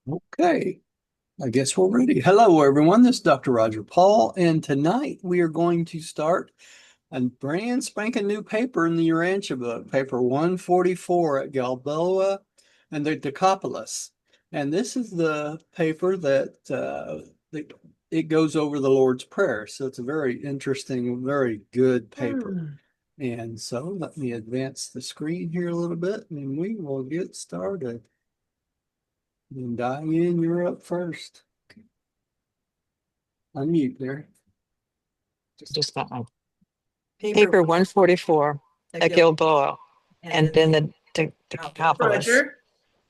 Okay, I guess we're ready. Hello, everyone. This is Dr. Roger Paul, and tonight we are going to start a brand spanking new paper in the Urantia Book, paper 144 at Gilboa and the Decapolis. And this is the paper that it goes over the Lord's Prayer. So it's a very interesting, very good paper. Hmm. And so let me advance the screen here a little bit, and we will get started. And Diane, you're up first. Unmute there. Just got my Paper paper 144 at Gil- Gilboa and then the Decapolis. Roger,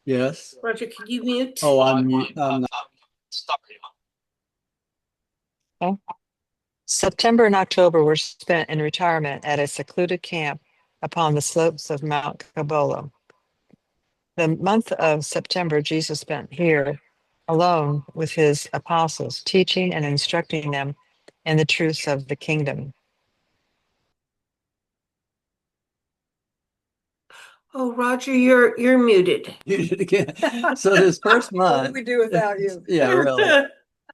Yes. Roger, can you mute? Oh, I'm mute. I'm not. Okay. September and October were spent in retirement at a secluded camp upon the slopes of Mount Gilboa. The month of September, Jesus spent here alone with his apostles, teaching and instructing them in the truths of the kingdom. Oh, Roger, you're muted. Mute it again. So this first What month, would we do without you? yeah, really.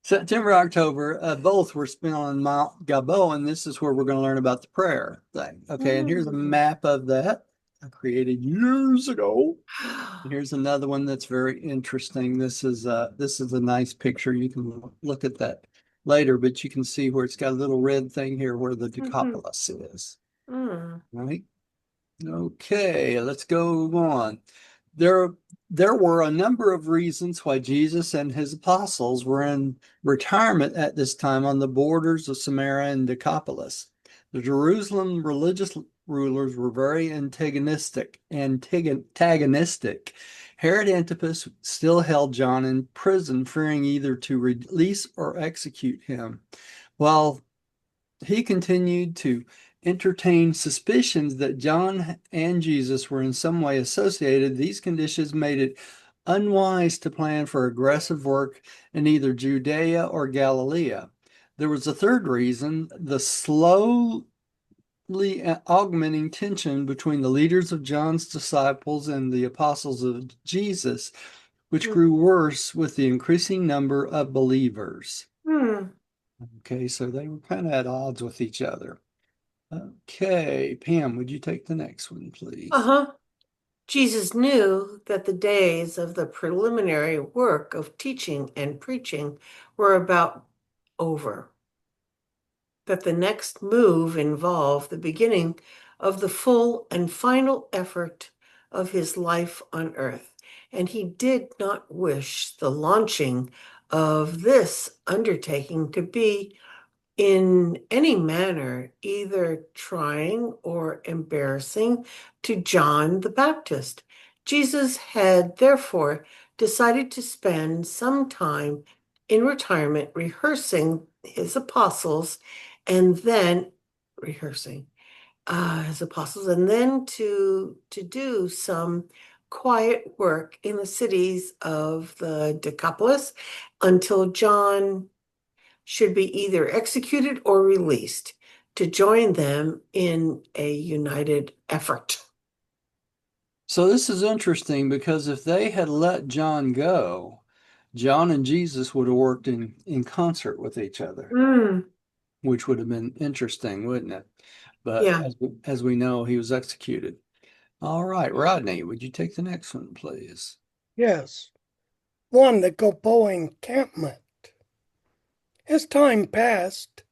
September, October, both were spent on Mount Gilboa, and this is where we're going to learn about the prayer thing. Okay, and here's a map of that I created years ago. Here's another one that's very interesting. This is a nice picture. You can look at that later, but you can see where it's got a little red thing here where the Decapolis is. Right? Okay, let's go on. There, there were a number of reasons why Jesus and his apostles were in retirement at this time on the borders of Samaria and Decapolis. The Jerusalem religious rulers were very antagonistic. Herod Antipas still held John in prison, fearing either to release or execute him. While he continued to entertain suspicions that John and Jesus were in some way associated. These conditions made it unwise to plan for aggressive work in either Judea or Galilee. There was a third reason, the slowly augmenting tension between the leaders of John's disciples and the apostles of Jesus, which grew worse with the increasing number of believers. Okay, so they were kind of at odds with each other. Okay, Pam, would you take the next one, please? Uh-huh. Jesus knew that the days of the preliminary work of teaching and preaching were about over, that the next move involved the beginning of the full and final effort of his life on earth, and he did not wish the launching of this undertaking to be in any manner either trying or embarrassing to John the Baptist. Jesus had therefore decided to spend some time in retirement rehearsing his apostles and then rehearsing his apostles and then to do some quiet work in the cities of the Decapolis until John should be either executed or released to join them in a united effort. So this is interesting because if they had let John go, John and Jesus would have worked in concert with each other, which would have been interesting, wouldn't it? But Yeah. as we know, he was executed. All right, Rodney, would you take the next one, please? Yes. One, the Gilboa encampment. As time passed,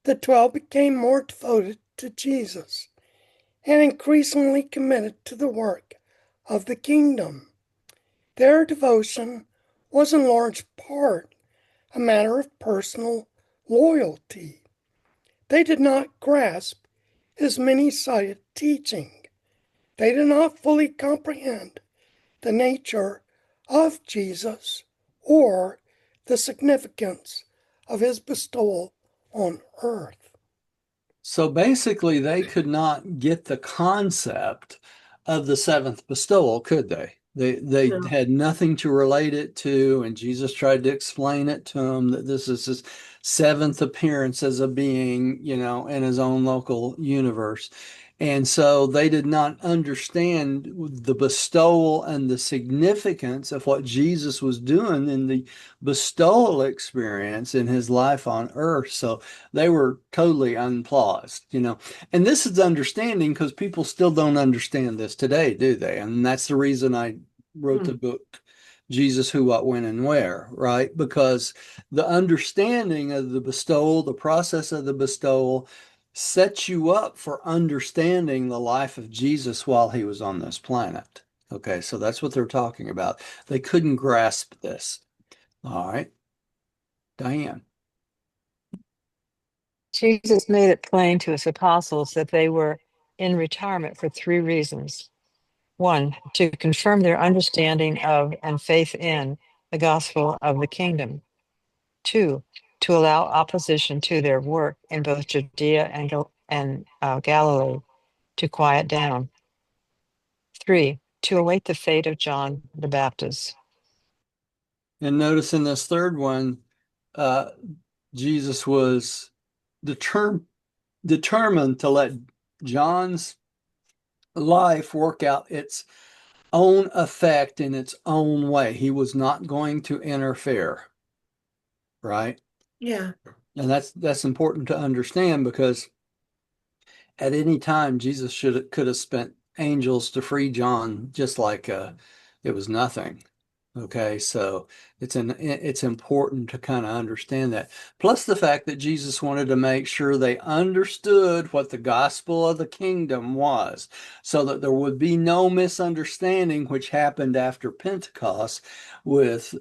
the 12 became more devoted to Jesus and increasingly committed to the work of the kingdom. Their devotion was in large part a matter of personal loyalty. They did not grasp his many-sided teaching. They did not fully comprehend the nature of Jesus or the significance of his bestowal on earth. So basically, they could not get the concept of the seventh bestowal, could they? They No. had nothing to relate it to, and Jesus tried to explain it to them that this is seventh appearance as a being, in his own local universe. And so they did not understand the bestowal and the significance of what Jesus was doing in the bestowal experience in his life on earth. So they were totally unplused. And this is understanding because people still don't understand this today, do they? And that's the reason I wrote the book, Jesus, Who, What, When, and Where, right? Because the understanding of the bestowal, the process of the bestowal, sets you up for understanding the life of Jesus while he was on this planet. Okay, so that's what they're talking about. They couldn't grasp this. All right, Diane. Jesus made it plain to his apostles that they were in retirement for three reasons. One, to confirm their understanding of and faith in the gospel of the kingdom. Two, to allow opposition to their work in both Judea and Galilee to quiet down. Three, to await the fate of John the Baptist. And notice in this third one, uh, Jesus was determined to let John's life work out its own effect in its own way. He was not going to interfere, right? Yeah. And that's important to understand because at any time Jesus could have spent angels to free John just like it was nothing. Okay, so it's important to kind of understand that. Plus the fact that Jesus wanted to make sure they understood what the gospel of the kingdom was, so that there would be no misunderstanding, which happened after Pentecost with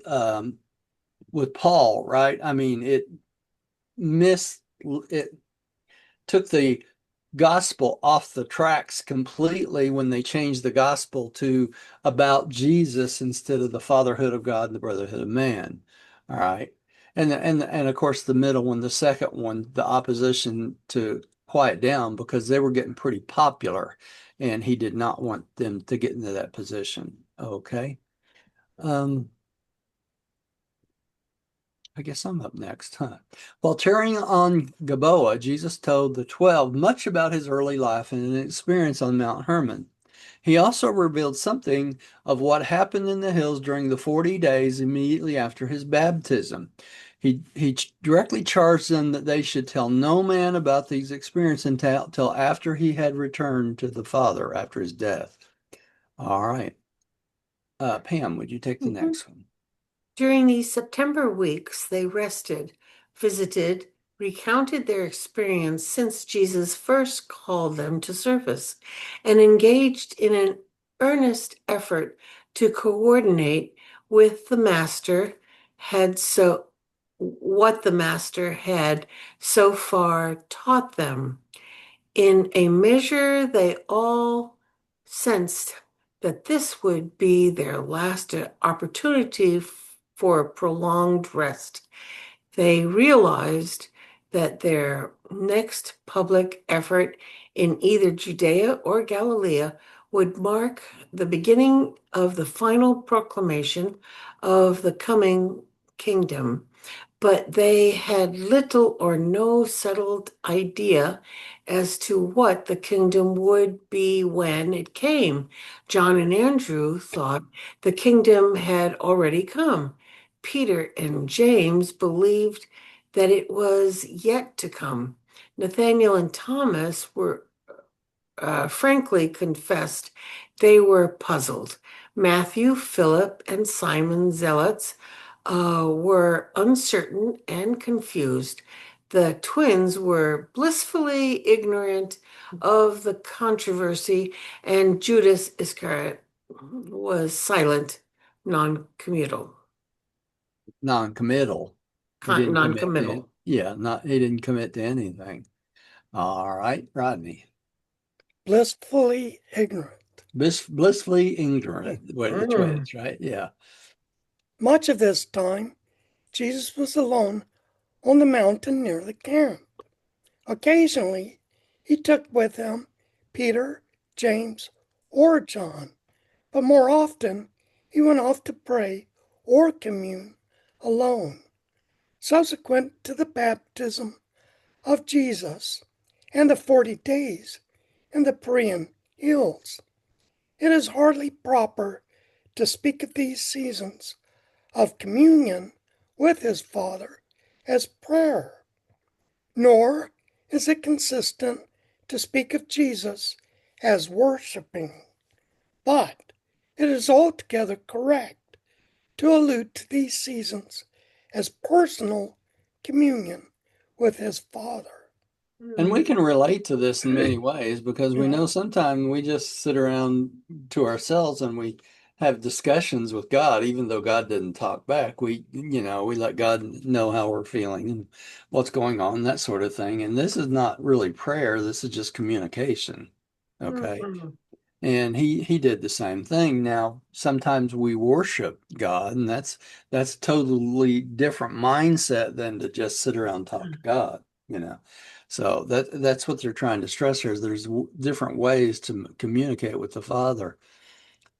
Paul, right? I mean, it took the gospel off the tracks completely when they changed the gospel to about Jesus instead of the fatherhood of God and the brotherhood of man. All right. And of course the middle one, the second one, the opposition to quiet down because they were getting pretty popular and he did not want them to get into that position. Okay. Um, I guess I'm up next, huh? While tarrying on Gilboa, Jesus told the 12 much about his early life and an experience on Mount Hermon. He also revealed something of what happened in the hills during the 40 days immediately after his baptism. He directly charged them that they should tell no man about these experiences until after he had returned to the Father after his death. All right. Pam, would you take the Mhm. next one? During these September weeks, they rested, visited, recounted their experience since Jesus first called them to service, and engaged in an earnest effort to coordinate with the Master had so what the Master had so far taught them. In a measure, they all sensed that this would be their last opportunity for prolonged rest. They realized that their next public effort in either Judea or Galilee would mark the beginning of the final proclamation of the coming kingdom, but they had little or no settled idea as to what the kingdom would be when it came. John and Andrew thought the kingdom had already come. Peter and James believed that it was yet to come. Nathaniel and Thomas were frankly confessed they were puzzled. Matthew, Philip, and Simon Zealots were uncertain and confused. The twins were blissfully ignorant of the controversy, and Judas Iscariot was silent, non-committal. Non-committal. He didn't commit to, Non-committal. yeah, not he didn't commit to anything. All right, Rodney. Blissfully ignorant. Blissfully ignorant, what the Mm. twins, right? Yeah. Much of this time, Jesus was alone on the mountain near the camp. Occasionally, he took with him Peter, James, or John, but more often he went off to pray or commune alone. subsequent to the baptism of Jesus and the 40 days in the Perean hills. It is hardly proper to speak of these seasons of communion with his Father as prayer, nor is it consistent to speak of Jesus as worshiping, but it is altogether correct to allude to these seasons as personal communion with his Father. And we can relate to this in many ways because we know sometimes we just sit around to ourselves and we have discussions with God, even though God didn't talk back. We let God know how we're feeling and what's going on, that sort of thing. And this is not really prayer. This is just communication. Okay. Mhm. And he did the same thing. Now, sometimes we worship God, and that's totally different mindset than to just sit around and talk to God. So that's what they're trying to stress here is there's different ways to communicate with the Father.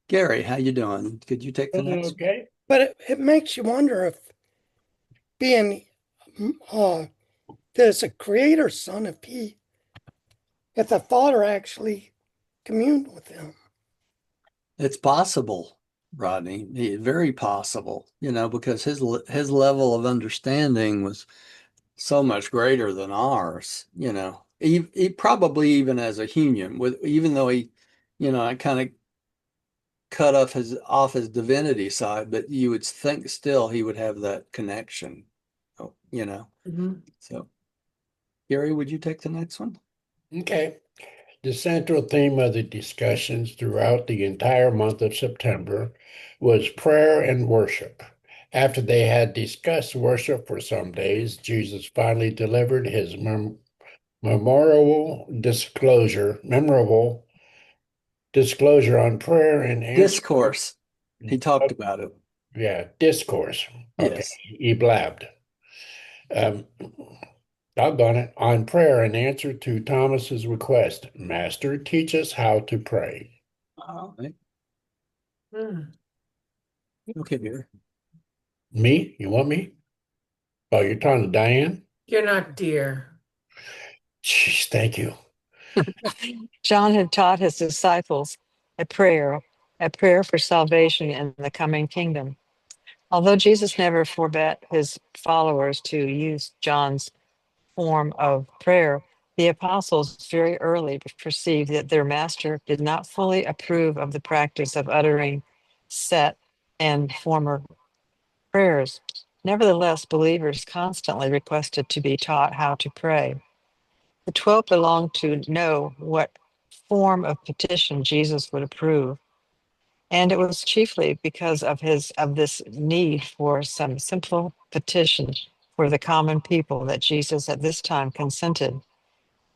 Gary, how you doing? Could you take the next? Okay. But it makes you wonder if being there's a creator son, if the Father actually communed with him. It's possible, Rodney. Very possible, because his level of understanding was so much greater than ours, he probably even as a human, even though I kind of cut off his divinity side, but you would think still he would have that connection, Mhm. So, Gary, would you take the next one? Okay. The central theme of the discussions throughout the entire month of September was prayer and worship. After they had discussed worship for some days, Jesus finally delivered his memorable disclosure on prayer and answer. Discourse. He talked about it. Yeah, discourse. Okay, Yes. he blabbed. Um, Doggone it, on prayer in answer to Thomas's request, Master, teach us how to pray. All right. Mm. Okay, Gary. Me? You want me? Oh, you're talking to Diane? You're not dear. Jeez, thank you. John had taught his disciples a prayer, a prayer for salvation in the coming kingdom. Although Jesus never forbade his followers to use John's form of prayer, the apostles very early perceived that their master did not fully approve of the practice of uttering set and former prayers. Nevertheless, believers constantly requested to be taught how to pray. The 12 belonged to know what form of petition Jesus would approve. And it was chiefly because of this need for some simple petition for the common people that Jesus at this time consented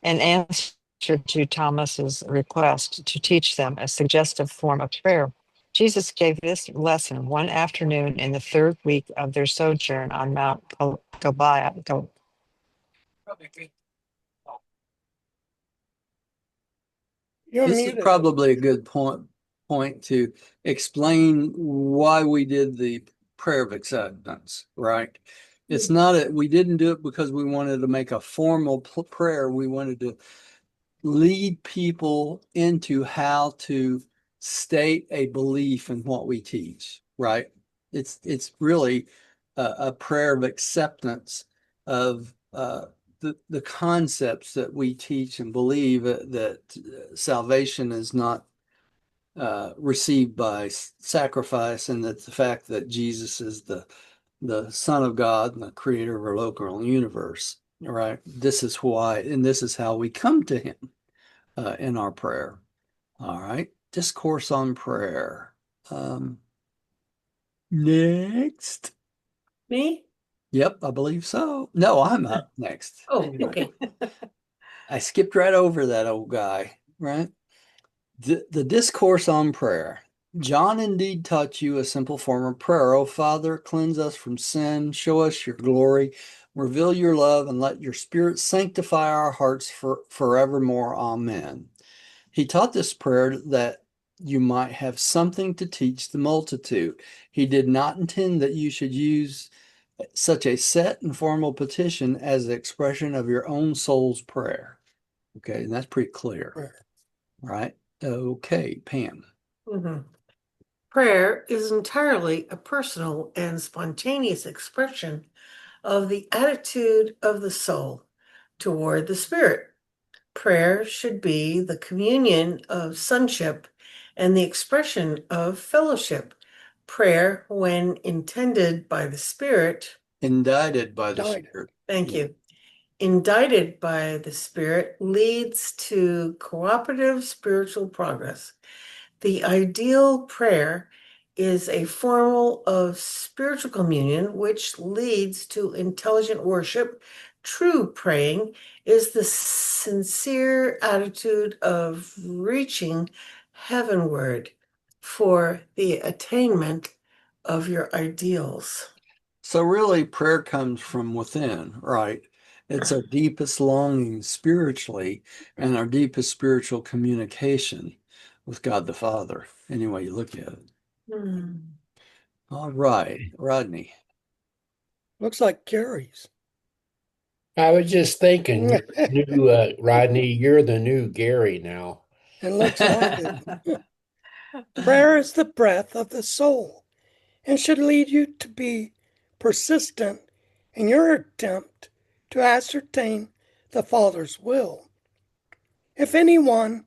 in answer to Thomas's request to teach them a suggestive form of prayer. Jesus gave this lesson one afternoon in the third week of their sojourn on Mount Gilboa. You're This is muted. probably a good point to explain why we did the prayer of acceptance, right? It's not we didn't do it because we wanted to make a formal prayer. We wanted to lead people into how to state a belief in what we teach, right? It's really a prayer of acceptance of the concepts that we teach and believe that salvation is not received by sacrifice, and that the fact that Jesus is the Son of God and the creator of our local universe. All right. This is why, and this is how we come to him in our prayer. All right. Discourse on prayer. Next. Me? Yep, I believe so. No, I'm up next. Oh, okay. I skipped right over that old guy, right? The discourse on prayer. John indeed taught you a simple form of prayer. O Father, cleanse us from sin, show us your glory, reveal your love, and let your spirit sanctify our hearts forevermore. Amen. He taught this prayer that you might have something to teach the multitude. He did not intend that you should use such a set and formal petition as the expression of your own soul's prayer. Okay, and that's pretty clear, right? Okay, Pam. Mhm. Prayer is entirely a personal and spontaneous expression of the attitude of the soul toward the Spirit. Prayer should be the communion of sonship and the expression of fellowship. Prayer, when intended by the Spirit, Indicted by the Indicted. Spirit. thank Yeah. you, indicted by the Spirit, leads to cooperative spiritual progress. The ideal prayer is a form of spiritual communion which leads to intelligent worship. True praying is the sincere attitude of reaching heavenward for the attainment of your ideals. So really, prayer comes from within, right? It's our deepest longing spiritually and our deepest spiritual communication with God the Father, any way you look at it. Hmm. All right, Rodney. Looks like Gary's. I was just thinking, you're It the new Rodney, you're the new Gary now. looks like it. Prayer is the breath of the soul and should lead you to be persistent in your attempt to ascertain the Father's will. If any one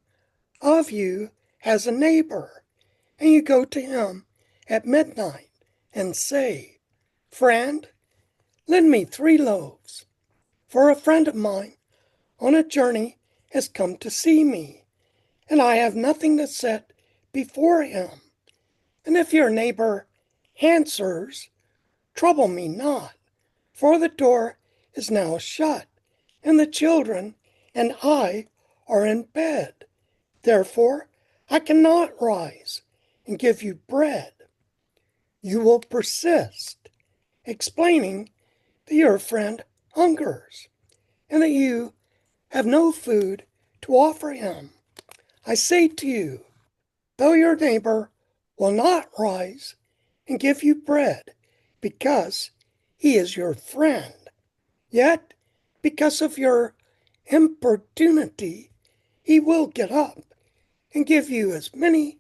of you has a neighbor and you go to him at midnight and say, "Friend, lend me 3 loaves, for a friend of mine on a journey has come to see me, and I have nothing to set before him." And if your neighbor answers, "Trouble me not, for the door is now shut, and the children and I are in bed. Therefore, I cannot rise and give you bread." You will persist, explaining that your friend hungers and that you have no food to offer him. I say to you, though your neighbor will not rise and give you bread because he is your friend, yet because of your importunity, he will get up and give you as many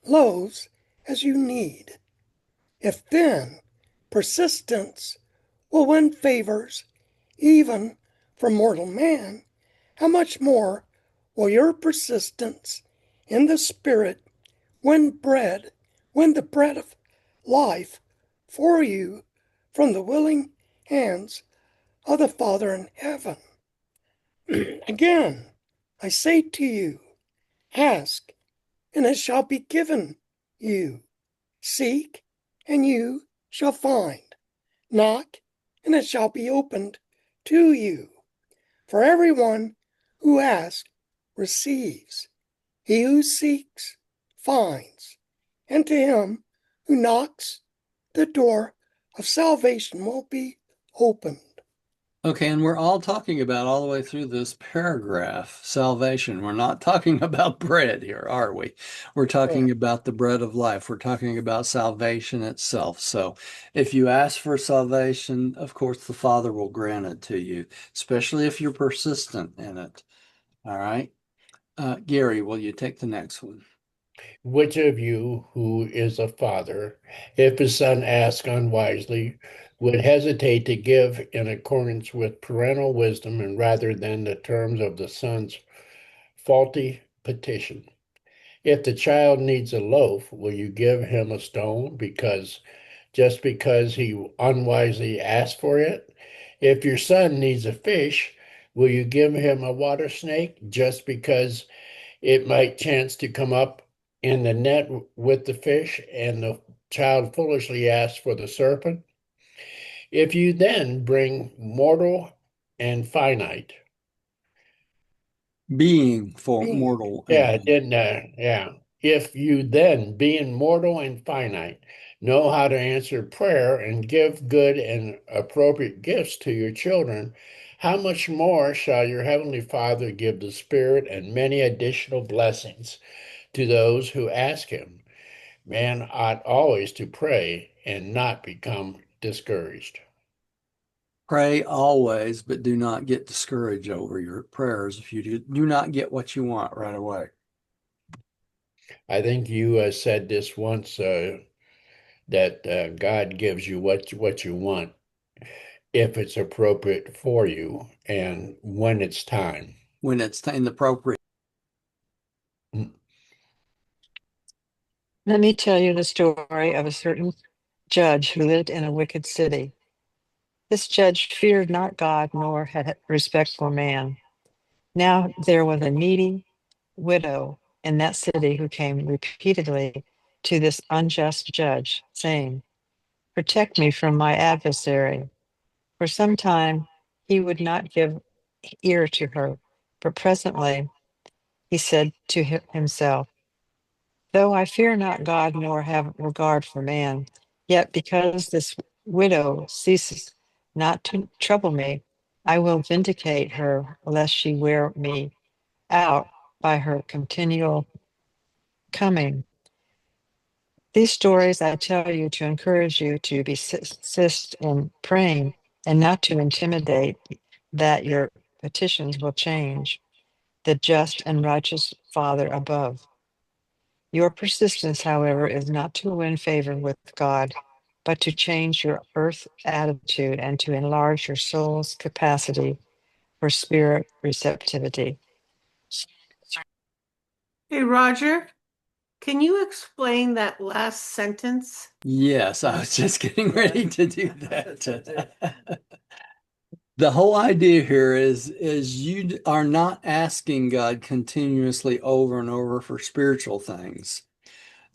loaves as you need. If then persistence will win favors even from mortal man, how much more will your persistence in the Spirit win the bread of life for you from the willing hands of the Father in heaven? Again, I say to you, ask, and it shall be given you. Seek, and you shall find. Knock, and it shall be opened to you. For everyone who asks receives. He who seeks finds. And to him who knocks, the door of salvation will be opened. Okay, and we're all talking about all the way through this paragraph, salvation. We're not talking about bread here, are we? We're talking about the bread of life. We're talking about salvation itself. So if you ask for salvation, of course, the Father will grant it to you, especially if you're persistent in it. All right. Gary, will you take the next one? Which of you who is a father, if his son asks unwisely, would hesitate to give in accordance with parental wisdom and rather than the terms of the son's faulty petition? If the child needs a loaf, will you give him a stone just because he unwisely asked for it? If your son needs a fish, will you give him a water snake just because it might chance to come up in the net with the fish and the child foolishly asks for the serpent? If you then bring mortal and finite, Being for Being mortal and yeah, didn't, yeah. If you then, being mortal and finite, know how to answer prayer and give good and appropriate gifts to your children, how much more shall your heavenly Father give the Spirit and many additional blessings to those who ask him? Man ought always to pray and not become discouraged. Pray always, but do not get discouraged over your prayers if you do not get what you want right away. I think you said this once that God gives you what you want if it's appropriate for you and when it's time. When it's inappropriate. Mm. Let me tell you the story of a certain judge who lived in a wicked city. This judge feared not God nor had respect for man. Now there was a needy widow in that city who came repeatedly to this unjust judge, saying, "Protect me from my adversary." For some time he would not give ear to her, but presently he said to himself, "Though I fear not God nor have regard for man, yet because this widow ceases not to trouble me, I will vindicate her, lest she wear me out by her continual coming." These stories I tell you to encourage you to persist in praying and not to intimidate that your petitions will change the just and righteous Father above. Your persistence, however, is not to win favor with God, but to change your earth attitude and to enlarge your soul's capacity for spirit receptivity. Hey, Roger, can you explain that last sentence? Yes, I was just getting ready to do that. The whole idea here is you are not asking God continuously over and over for spiritual things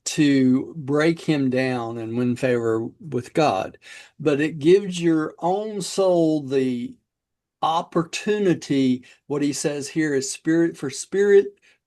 to break him down and win favor with God, but it gives your own soul the opportunity. What he says here is spirit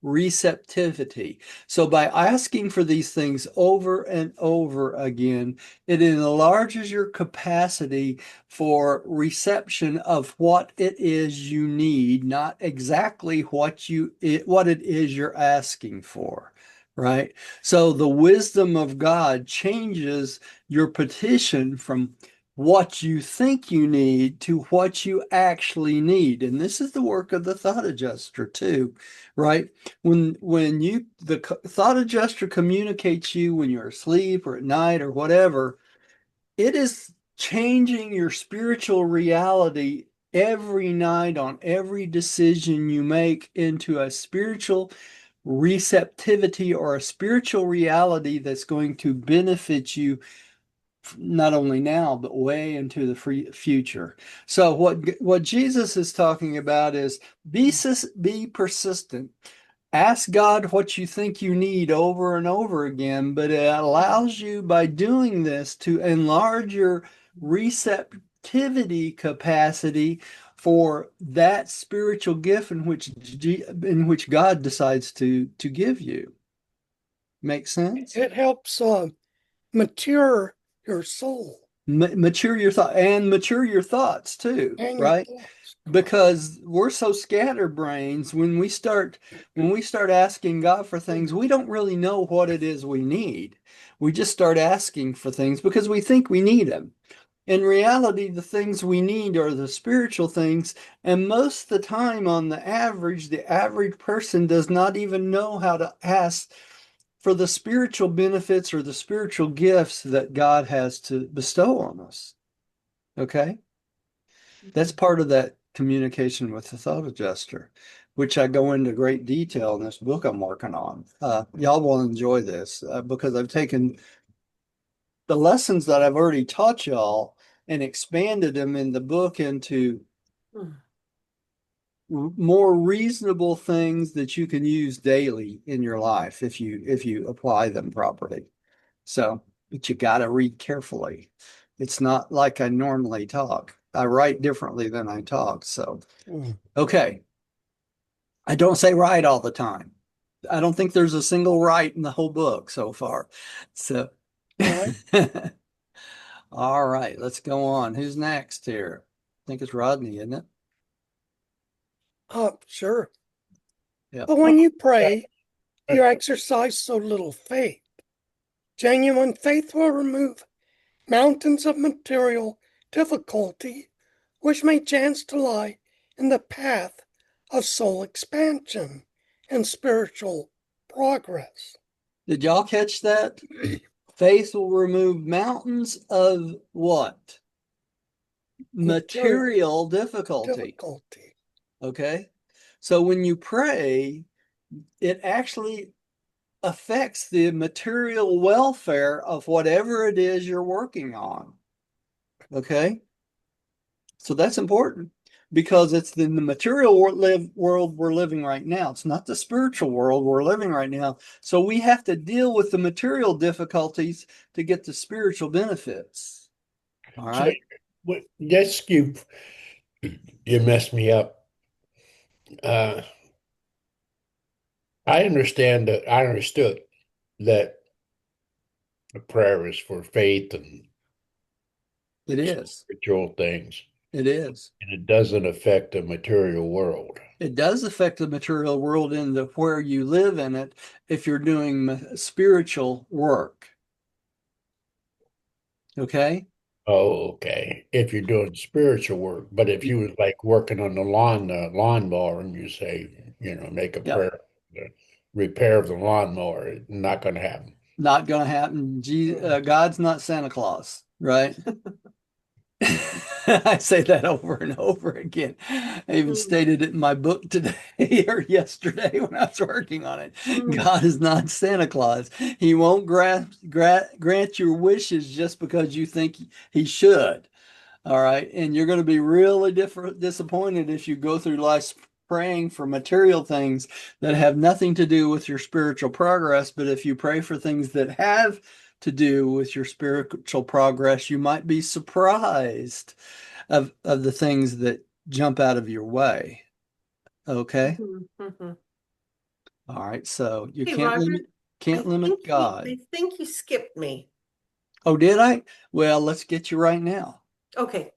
receptivity. So by asking for these things over and over again, it enlarges your capacity for reception of what it is you need, not exactly what it is you're asking for. Right? So the wisdom of God changes your petition from what you think you need to what you actually need. And this is the work of the thought adjuster too, right? When the thought adjuster communicates you when you're asleep or at night or whatever, it is changing your spiritual reality every night on every decision you make into a spiritual receptivity or a spiritual reality that's going to benefit you not only now but way into the future. So what Jesus is talking about is be persistent. Ask God what you think you need over and over again, but it allows you by doing this to enlarge your receptivity capacity for that spiritual gift in which God decides to give you. Make sense? It helps mature your soul Mature your thought and mature your thoughts too, and your right? thoughts. Because we're so scatterbrains when we start asking God for things, we don't really know what it is we need. We just start asking for things because we think we need them. In reality, the things we need are the spiritual things, and most of the time, on the average person does not even know how to ask for the spiritual benefits or the spiritual gifts that God has to bestow on us. Okay? That's part of that communication with the thought adjuster, which I go into great detail in this book I'm working on. Y'all will enjoy this because I've taken the lessons that I've already taught y'all and expanded them in the book into more reasonable things that you can use daily in your life if you apply them properly. So, but you got to read carefully. It's not like I normally talk. I write differently than I talk. So, okay. I don't say right all the time. I don't think there's a single right in the whole book so far. So, All right. all right, let's go on. Who's next here? I think it's Rodney, isn't it? Sure. Yeah. But when you pray, you exercise so little faith. Genuine faith will remove mountains of material difficulty which may chance to lie in the path of soul expansion and spiritual progress. Did y'all catch that? Faith will remove mountains of what? Material difficulty. Okay. So when you pray, it actually affects the material welfare of whatever it is you're working on. Okay. So that's important because it's in the material world we're living right now. It's not the spiritual world we're living right now. So we have to deal with the material difficulties to get the spiritual benefits. All right. So, yes, you messed me up. I understood that the prayer is for faith and It is. spiritual things, It is. and it doesn't affect the material world. It does affect the material world in the where you live in it if you're doing spiritual work. Okay. Oh, okay. If you're doing spiritual work, but if you was like working on the lawnmower, and you say, make a Yeah. prayer, the repair of the lawnmower, it's not going to happen. Not going to happen. God's not Santa Claus, right? I say that over and over again. I even stated it in my book today or yesterday when I was working on it. God is not Santa Claus. He won't grant your wishes just because you think he should. All right. And you're going to be really disappointed if you go through life praying for material things that have nothing to do with your spiritual progress. But if you pray for things that have to do with your spiritual progress, you might be surprised of the things that jump out of your way. Okay. Mm-hmm. All right. So you Hey, can't Roger, limit God. I think you skipped me. Oh, did I? Well, let's get you right now. Okay.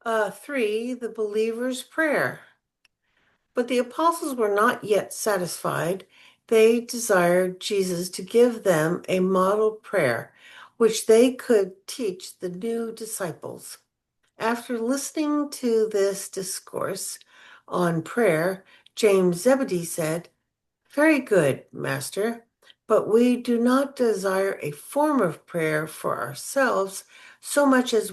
3, the believer's prayer. But the apostles were not yet satisfied. They desired Jesus to give them a model prayer, which they could teach the new disciples. After listening to this discourse on prayer, James Zebedee said, "Very good, Master, but we do not desire a form of prayer for ourselves so much as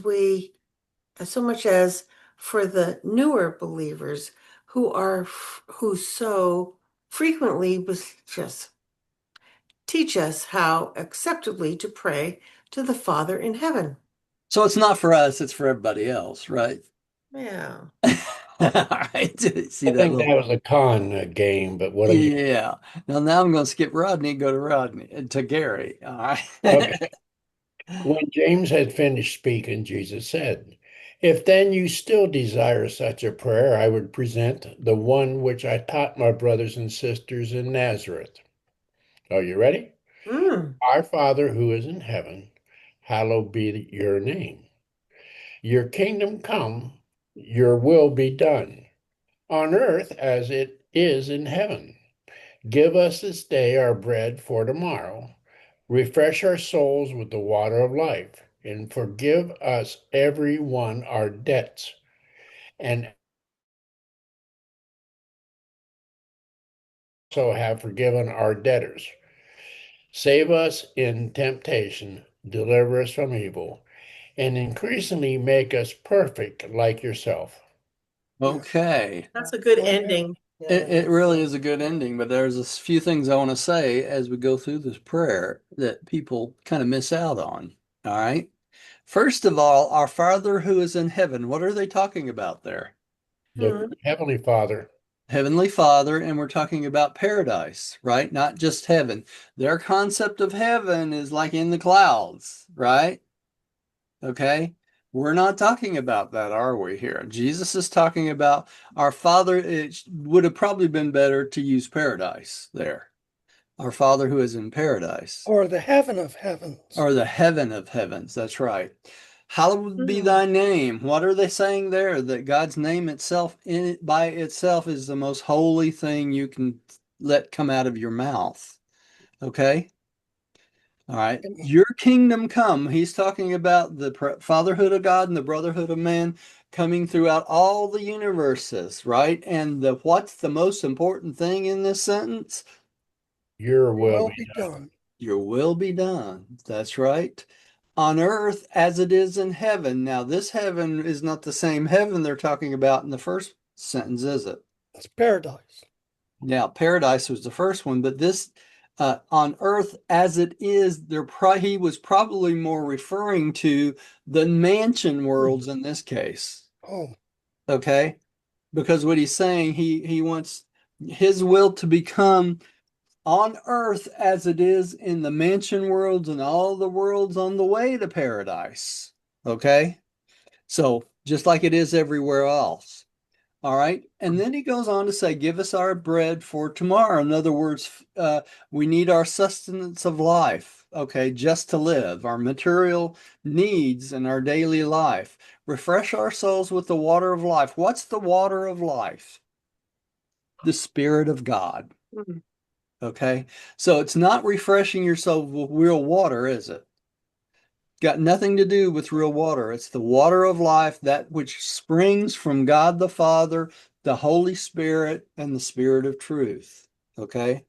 for the newer believers who so frequently beseech us. Teach us how acceptably to pray to the Father in heaven." So it's not for us, it's for everybody else, right? Yeah. All right. See I that think that little. was a con game, but what do you? Yeah. Now I'm going to skip Rodney and go to to Gary. All right. Okay. When James had finished speaking, Jesus said, "If then you still desire such a prayer, I would present the one which I taught my brothers and sisters in Nazareth. Are you ready? Mm. Our Father who is in heaven, hallowed be your name. Your kingdom come, your will be done, on earth as it is in heaven. Give us this day our bread for tomorrow. Refresh our souls with the water of life, and forgive us every one our debts, and so have forgiven our debtors. Save us in temptation, deliver us from evil, and increasingly make us perfect like yourself." Okay. That's a good ending. It really is a good ending, but there's a few things I want to say as we go through this prayer that people kind of miss out on. All right. First of all, our Father who is in heaven. What are they talking about there? The Heavenly Father. Heavenly Father, and we're talking about paradise, right? Not just heaven. Their concept of heaven is like in the clouds, right? Okay. We're not talking about that, are we here? Jesus is talking about our Father. It would have probably been better to use paradise there. Our Father who is in paradise. Or the heaven of heavens. Or the heaven of heavens. That's right. Hallowed be thy name. What are they saying there? That God's name itself, by itself, is the most holy thing you can let come out of your mouth. Okay? All right. Your kingdom come. He's talking about the fatherhood of God and the brotherhood of man. coming throughout all the universes, right? And what's the most important thing in this sentence? Your will Will be be done. done. Your will be done. That's right. On earth as it is in heaven. Now, this heaven is not the same heaven they're talking about in the first sentence, is it? That's paradise. Now, paradise was the first one, but this on earth as it is, he was probably more referring to the mansion worlds in this case. Oh, Okay, because what he's saying, he wants his will to become on earth as it is in the mansion worlds and all the worlds on the way to paradise. Okay, so just like it is everywhere else. All right. And then he goes on to say, give us our bread for tomorrow. In other words, we need our sustenance of life, okay, just to live, our material needs in our daily life. Refresh our souls with the water of life. What's the water of life? The Spirit of God. Mhm. Okay. So it's not refreshing yourself with real water, is it? Got nothing to do with real water. It's the water of life, that which springs from God the Father, the Holy Spirit, and the Spirit of truth. Okay.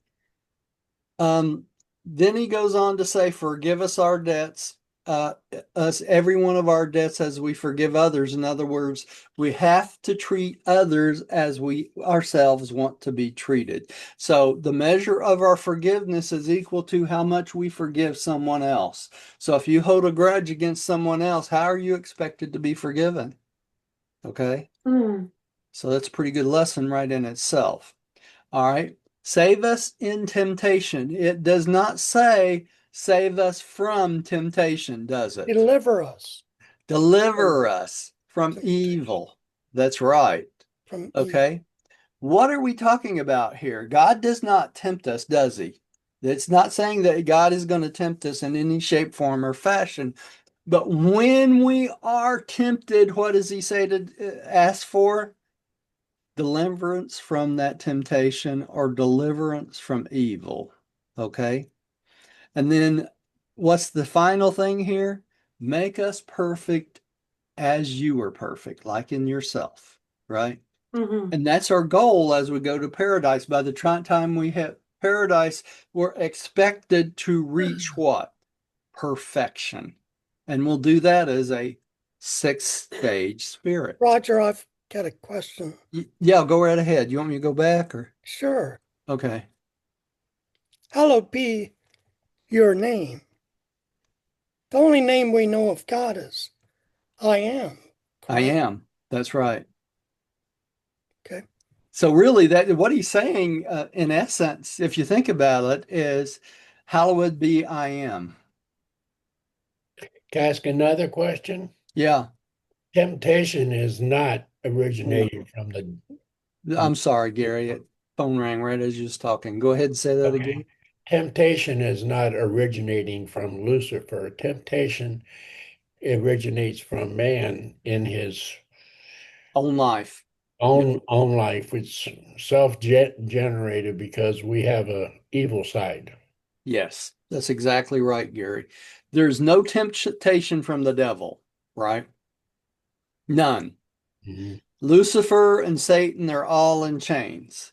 Um, then he goes on to say, forgive us our debts, uh, us every one of our debts as we forgive others. In other words, we have to treat others as we ourselves want to be treated. So the measure of our forgiveness is equal to how much we forgive someone else. So if you hold a grudge against someone else, how are you expected to be forgiven? Okay. Mm. So that's a pretty good lesson right in itself. All right. Save us in temptation. It does not say save us from temptation, does it? deliver us Deliver us from temptation, evil. That's right. from evil. Okay. What are we talking about here? God does not tempt us, does he? It's not saying that God is going to tempt us in any shape, form, or fashion. But when we are tempted, what does he say to ask for? Deliverance from that temptation or deliverance from evil. Okay. And then what's the final thing here? Make us perfect as you are perfect, like in yourself. Right. Mhm. And that's our goal as we go to paradise. By the time we hit paradise, we're expected to reach what? Perfection. And we'll do that as a sixth stage spirit. Roger, I've got a question. Yeah, go right ahead. You want me to go back or? Sure. Okay. Hallowed be your name. The only name we know of God is I am. I Correct? am. That's right. Okay. So really that what he's saying in essence, if you think about it, is hallowed be I am. Can I ask another question? Yeah. Temptation is not originating from the. I'm sorry, Gary. Phone rang right as you was talking. Go ahead and say that Okay. again. Temptation is not originating from Lucifer. Temptation originates from man in his Own life. own life. It's self-generated because we have a evil side. Yes, that's exactly right, Gary. There's no temptation from the devil, right? None. Mhm. Lucifer and Satan, they're all in chains.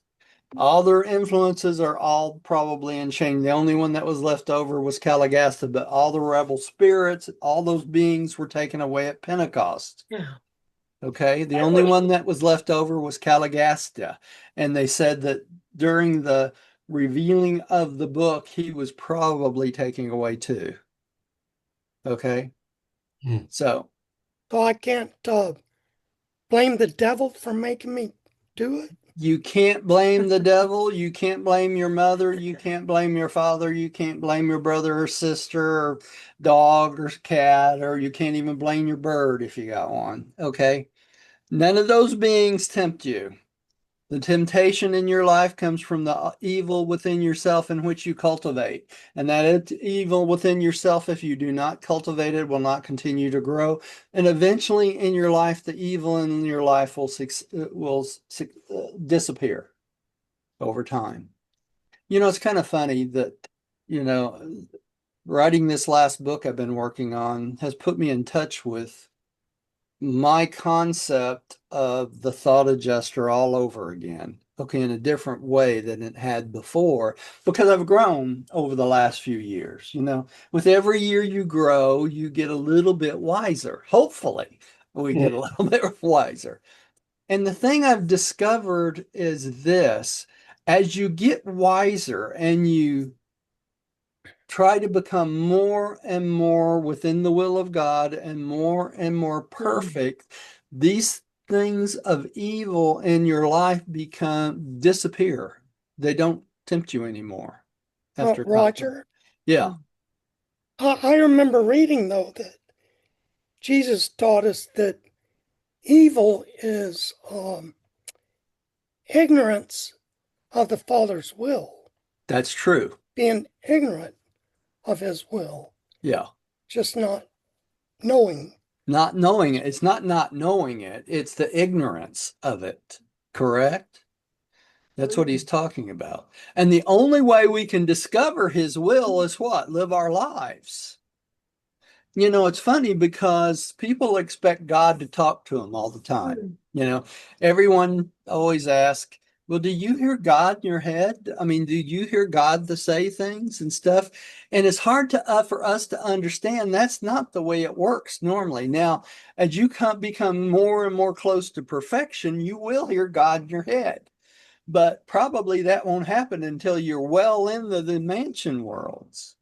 All their influences are all probably in chains. The only one that was left over was Calagasta, but all the rebel spirits, all those beings were taken away at Pentecost. Yeah. Okay. The only one that was left over was Calagasta. And they said that during the revealing of the book, he was probably taken away too. Okay. Hmm. So So I can't blame the devil for making me do it. you can't blame the devil. You can't blame your mother. You can't blame your father. You can't blame your brother or sister or dog or cat, or you can't even blame your bird if you got one. Okay. None of those beings tempt you. The temptation in your life comes from the evil within yourself in which you cultivate. And that evil within yourself, if you do not cultivate it, will not continue to grow. And eventually in your life, the evil in your life will disappear over time. You know, it's kind of funny that, you know, writing this last book I've been working on has put me in touch with my concept of the thought adjuster all over again. Okay, in a different way than it had before, because I've grown over the last few years. With every year you grow, you get a little bit wiser. Hopefully, we get a little bit wiser. And the thing I've discovered is this: as you get wiser and you try to become more and more within the will of God and more perfect, these things of evil in your life disappear. They don't tempt you anymore after a time. Roger, Yeah, I remember reading, though, that Jesus taught us that evil is ignorance of the Father's will, that's true. being ignorant of his will, Yeah. just not knowing. Not knowing it. It's not knowing it. It's the ignorance of it. Correct? That's what he's talking about. And the only way we can discover his will is what? Live our lives. It's funny because people expect God to talk to them all the time. Everyone always asks, well, do you hear God in your head? I mean, do you hear God to say things and stuff? And it's hard for us to understand that's not the way it works normally. Now, as you become more and more close to perfection, you will hear God in your head. But probably that won't happen until you're well into the mansion worlds.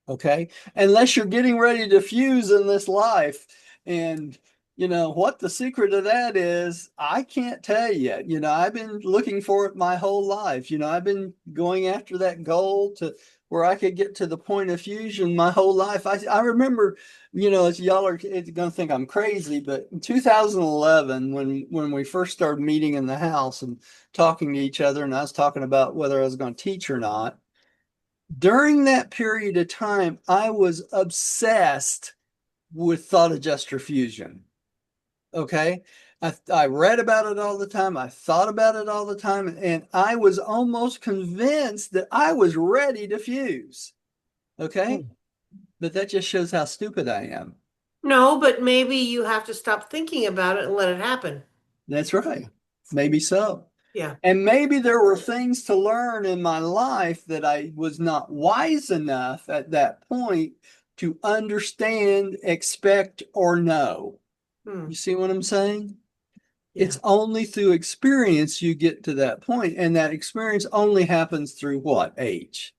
Okay. Unless you're getting ready to fuse in this life. And, what the secret of that is, I can't tell you. I've been looking for it my whole life. I've been going after that goal to where I could get to the point of fusion my whole life. I remember, as y'all are going to think I'm crazy, but in 2011, when we first started meeting in the house and talking to each other, and I was talking about whether I was going to teach or not, during that period of time, I was obsessed with thought adjuster fusion. Okay. I read about it all the time. I thought about it all the time. And I was almost convinced that I was ready to fuse. Okay. But that just shows how stupid I am. No, but maybe you have to stop thinking about it and let it happen. That's right. Maybe so. Yeah. And maybe there were things to learn in my life that I was not wise enough at that point to understand, expect, or know. You see what I'm saying? Yeah. It's only through experience you get to that point, and that experience only happens through what? Age.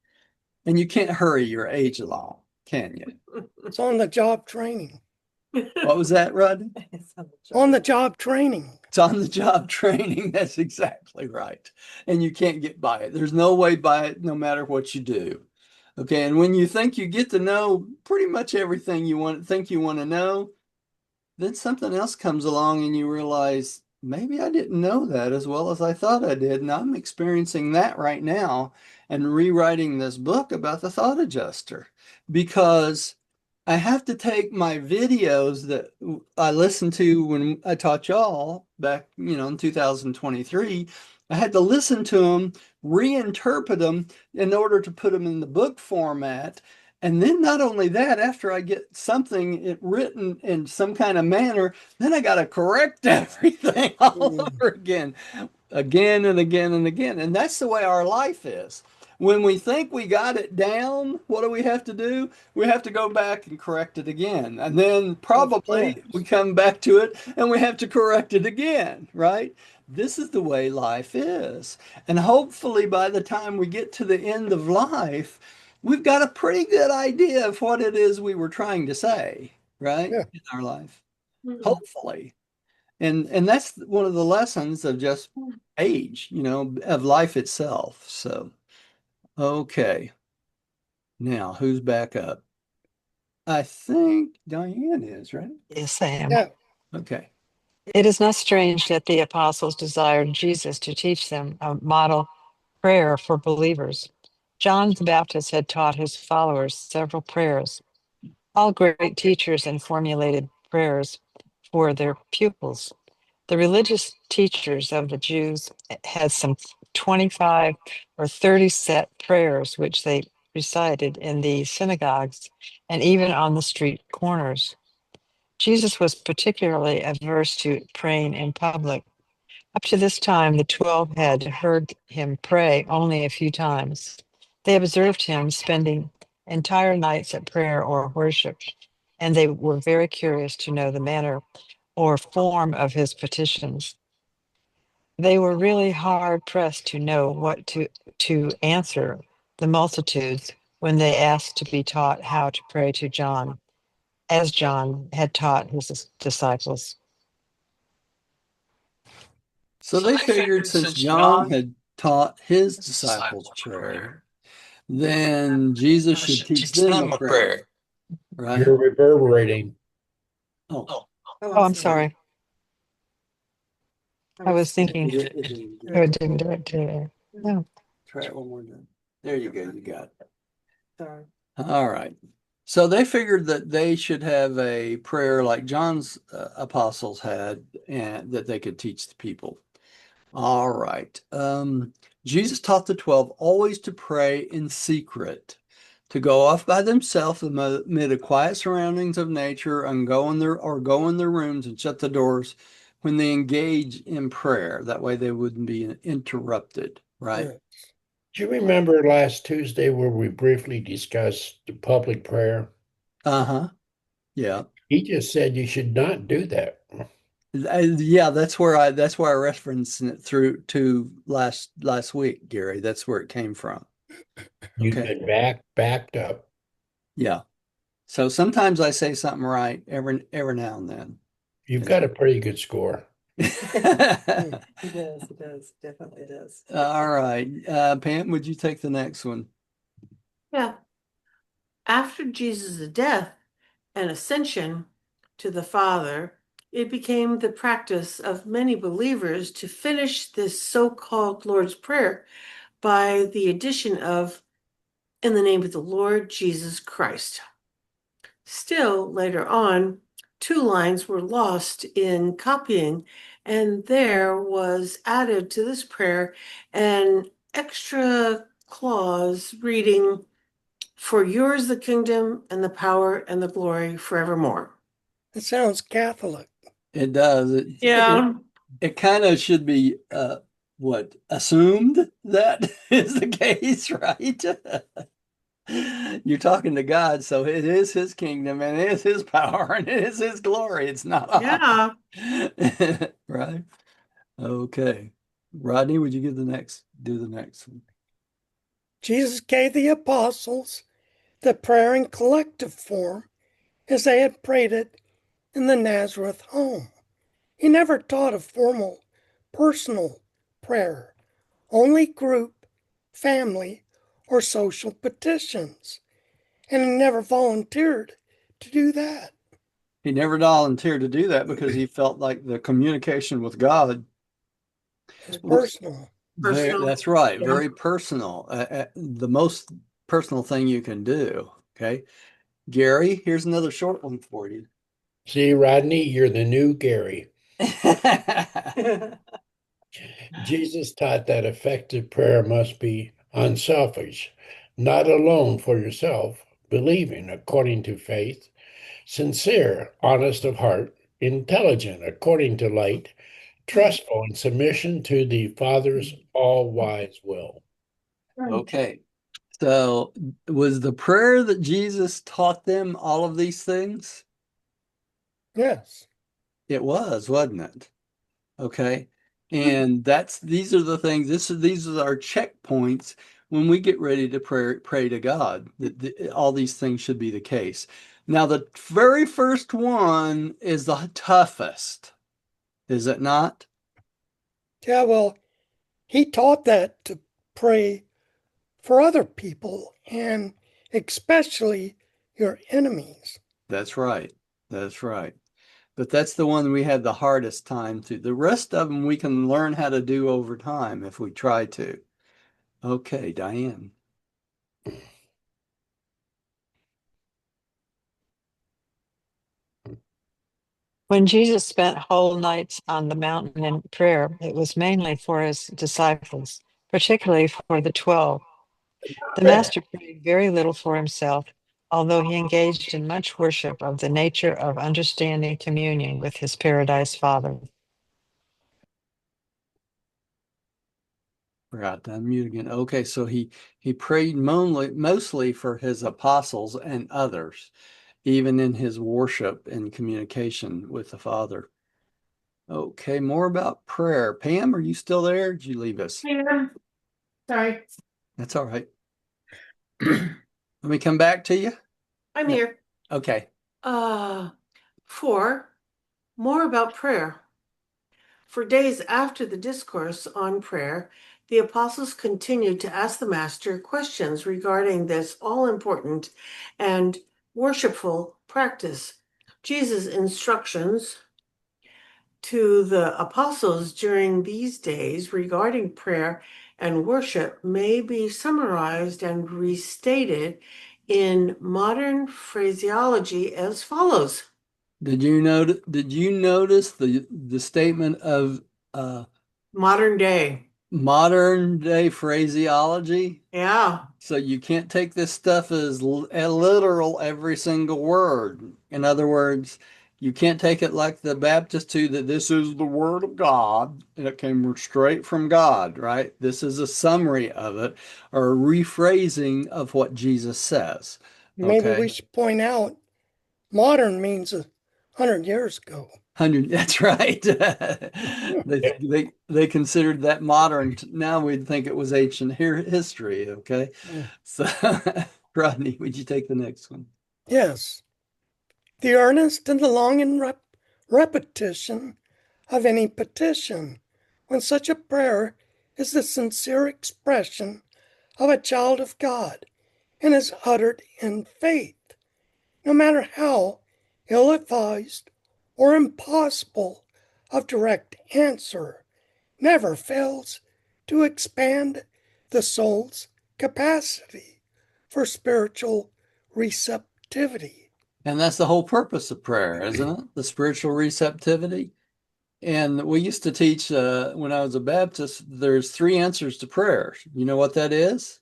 And you can't hurry your age along, can you? It's on the job training. What was that, Rodney? On the job training. It's on the job training. That's exactly right. And you can't get by it. There's no way by it, no matter what you do. Okay. And when you think you get to know pretty much everything you think you want to know, then something else comes along and you realize maybe I didn't know that as well as I thought I did. And I'm experiencing that right now and rewriting this book about the thought adjuster because I have to take my videos that I listened to when I taught y'all back, in 2023. I had to listen to them, reinterpret them in order to put them in the book format. And then not only that, after I get something written in some kind of manner, then I got to correct everything all over again and again and again. And that's the way our life is. When we think we got it down, what do we have to do? We have to go back and correct it again. And then probably we come back to it and we have to correct it again, right? This is the way life is. And hopefully by the time we get to the end of life, we've got a pretty good idea of what it is we were trying to say, right? Yeah. In our life. Hopefully. And that's one of the lessons of just age, of life itself. So, okay. Now, who's back up? I think Diane is, right? Yes, I am. Yeah. Okay. It is not strange that the apostles desired Jesus to teach them a model prayer for believers. John the Baptist had taught his followers several prayers, all great teachers and formulated prayers for their pupils. The religious teachers of the Jews had some 25 or 30 set prayers which they recited in the synagogues and even on the street corners. Jesus was particularly averse to praying in public. Up to this time, the 12 had heard him pray only a few times. They observed him spending entire nights at prayer or worship, and they were very curious to know the manner or form of his petitions. They were really hard pressed to know what to answer the multitudes when they asked to be taught how to pray to John, as John had taught his disciples. So they figured since John had taught his disciples prayer, then Jesus should teach them a prayer, right? You're reverberating. Oh, Oh, I'm sorry. I was thinking it didn't get I it. didn't do it today. No. Try it one more time. There you go. You got it. Sorry. All right. So they figured that they should have a prayer like John's apostles had, and that they could teach the people. All right. Jesus taught the 12 always to pray in secret, to go off by themselves amid the quiet surroundings of nature and go in their rooms and shut the doors when they engage in prayer. That way they wouldn't be interrupted, right? Yeah. Do you remember last Tuesday where we briefly discussed the public prayer? Uh-huh. Yeah. He just said you should not do that. Yeah, that's where I referenced it through to last week, Gary. That's where it came from. You've Okay. been backed up. Yeah. So sometimes I say something right every now and then. You've got a pretty good score. It It does, definitely does. All right. Pam, would you take the next one? Yeah. After Jesus' death and ascension to the Father, it became the practice of many believers to finish this so-called Lord's Prayer by the addition of, in the name of the Lord Jesus Christ. Still, later on, two lines were lost in copying, and there was added to this prayer an extra clause reading, "For yours the kingdom and the power and the glory forevermore." It sounds Catholic. It does. Yeah. It kind of should be assumed that is the case, right? You're talking to God, so it is his kingdom and it is his power and it is his glory. It's not Yeah. right? Okay. Rodney, would you do the next one? Jesus gave the apostles the prayer in collective form as they had prayed it in the Nazareth home. He never taught a formal, personal prayer, only group, family, or social petitions, and he never volunteered to do that. He never volunteered to do that because he felt like the communication with God It's was personal. Personal. that's right, Yeah. very personal. The most personal thing you can do. Okay. Gary, here's another short one for you. See, Rodney, you're the new Gary. Jesus taught that effective prayer must be unselfish, not alone for yourself, believing according to faith, sincere, honest of heart, intelligent according to light, trustful in submission to the Father's all-wise will. Okay. So was the prayer that Jesus taught them all of these things? Yes. It was, wasn't it? Okay. And these are the things, these are our checkpoints when we get ready to pray to God. All these things should be the case. Now, the very first one is the toughest, is it not? Yeah, well, he taught that to pray for other people and especially your enemies. That's right. That's right. But that's the one we had the hardest time to. The rest of them we can learn how to do over time if we try to. Okay, Diane. When Jesus spent whole nights on the mountain in prayer, it was mainly for his disciples, particularly for the 12. The master prayed very little for himself, although he engaged in much worship of the nature of understanding communion with his paradise Father. Forgot to unmute again. Okay, so he prayed mostly for his apostles and others, even in his worship and communication with the Father. Okay, more about prayer. Pam, are you still there? Did you leave us? Yeah. Sorry, That's all right. Let me come back to you. I'm No. here. Okay. 4, more about prayer. For days after the discourse on prayer, the apostles continued to ask the Master questions regarding this all important and worshipful practice. Jesus' instructions to the apostles during these days regarding prayer and worship may be summarized and restated in modern phraseology as follows. Did you notice the statement of Modern day. modern day phraseology? Yeah. So you can't take this stuff as literal every single word. In other words, you can't take it like the Baptists do, that this is the word of God and it came straight from God, right? This is a summary of it or a rephrasing of what Jesus says. Maybe we Okay. should point out modern means 100 years ago. 100, that's right. They considered that modern. Now we'd think it was ancient history. Okay. So, Rodney, would you take the next one? Yes, the earnest and the long and repetition of any petition, when such a prayer is the sincere expression of a child of God and is uttered in faith, no matter how ill-advised or impossible of direct answer, never fails to expand the soul's capacity for spiritual receptivity. And that's the whole purpose of prayer, isn't it? The spiritual receptivity. And we used to teach when I was a Baptist, there's 3 answers to prayer. You know what that is?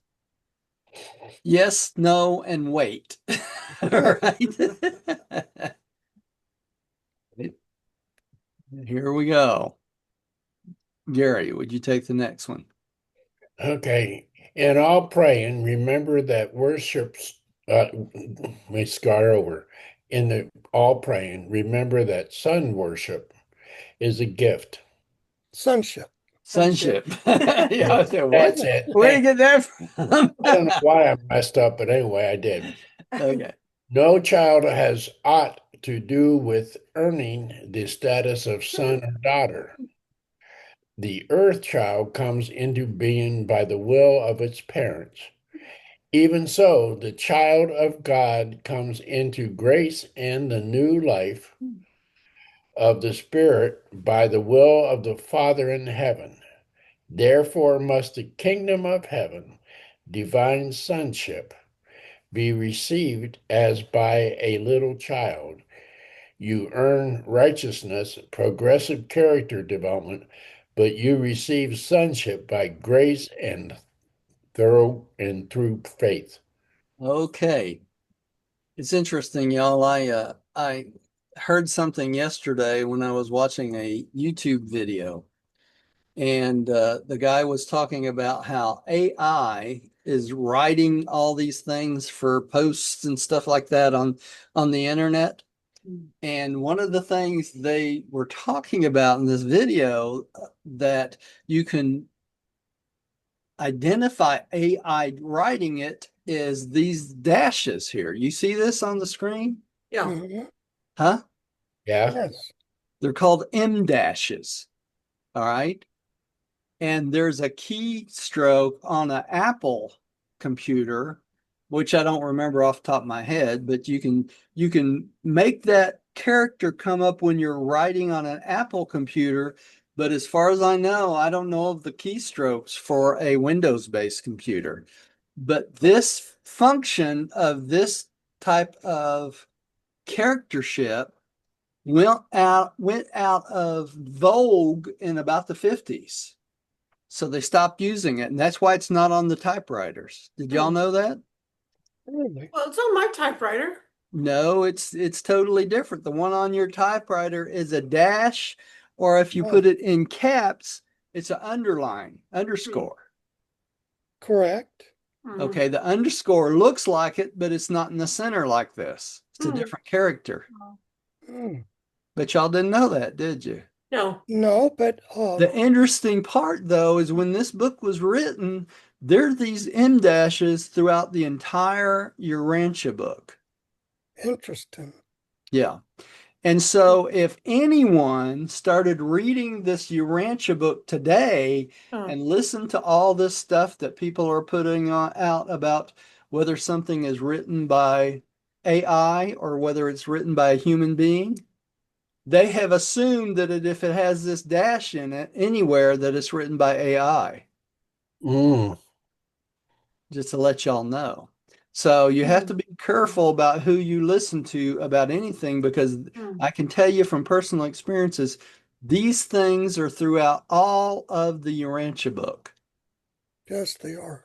Yes, no, and wait. All right. Here we go. Gary, would you take the next one? Okay. In all praying, remember that worship's, let me start over. In the all praying, remember that sun worship is a gift. Sonship. Sonship. Yeah, I said, what? That's it. Where did you get that from? I don't know why I messed up, but anyway, I did. Okay. No child has aught to do with earning the status of son or daughter. The earth child comes into being by the will of its parents. Even so, the child of God comes into grace and the new life of the Spirit by the will of the Father in heaven. Therefore, must the kingdom of heaven, divine sonship, be received as by a little child. You earn righteousness, progressive character development, but you receive sonship by grace and through faith. Okay. It's interesting, y'all. I heard something yesterday when I was watching a YouTube video, and the guy was talking about how AI is writing all these things for posts and stuff like that on the internet. And one of the things they were talking about in this video that you can identify AI writing it is these dashes here. You see this on the screen? Yeah. Mhm. Huh? Yeah. Yes. They're called M dashes. All right. And there's a keystroke on an Apple computer, which I don't remember off the top of my head, but you can make that character come up when you're writing on an Apple computer. But as far as I know, I don't know of the keystrokes for a Windows-based computer. But this function of this type of charactership went out of vogue in about the 50s. So they stopped using it, and that's why it's not on the typewriters. Did y'all know that? Really? Well, it's on my typewriter. No, it's totally different. The one on your typewriter is a dash, or if you Oh, put it in caps, it's an underline, underscore. correct. Hmm. Okay, the underscore looks like it, but it's not in the center like this. It's a Hmm. different character. Hmm. But y'all didn't know that, did you? No. No, but The interesting part, though, is when this book was written, there are these M dashes throughout the entire Urantia book. interesting. Yeah. And so if anyone started reading this Urantia book today Oh. and listened to all this stuff that people are putting out about whether something is written by AI or whether it's written by a human being, they have assumed that if it has this dash in it anywhere, that it's written by AI, Mm. just to let y'all know. So you have to be careful about who you listen to about anything, because Hmm. I can tell you from personal experiences, these things are throughout all of the Urantia book. Yes, they are.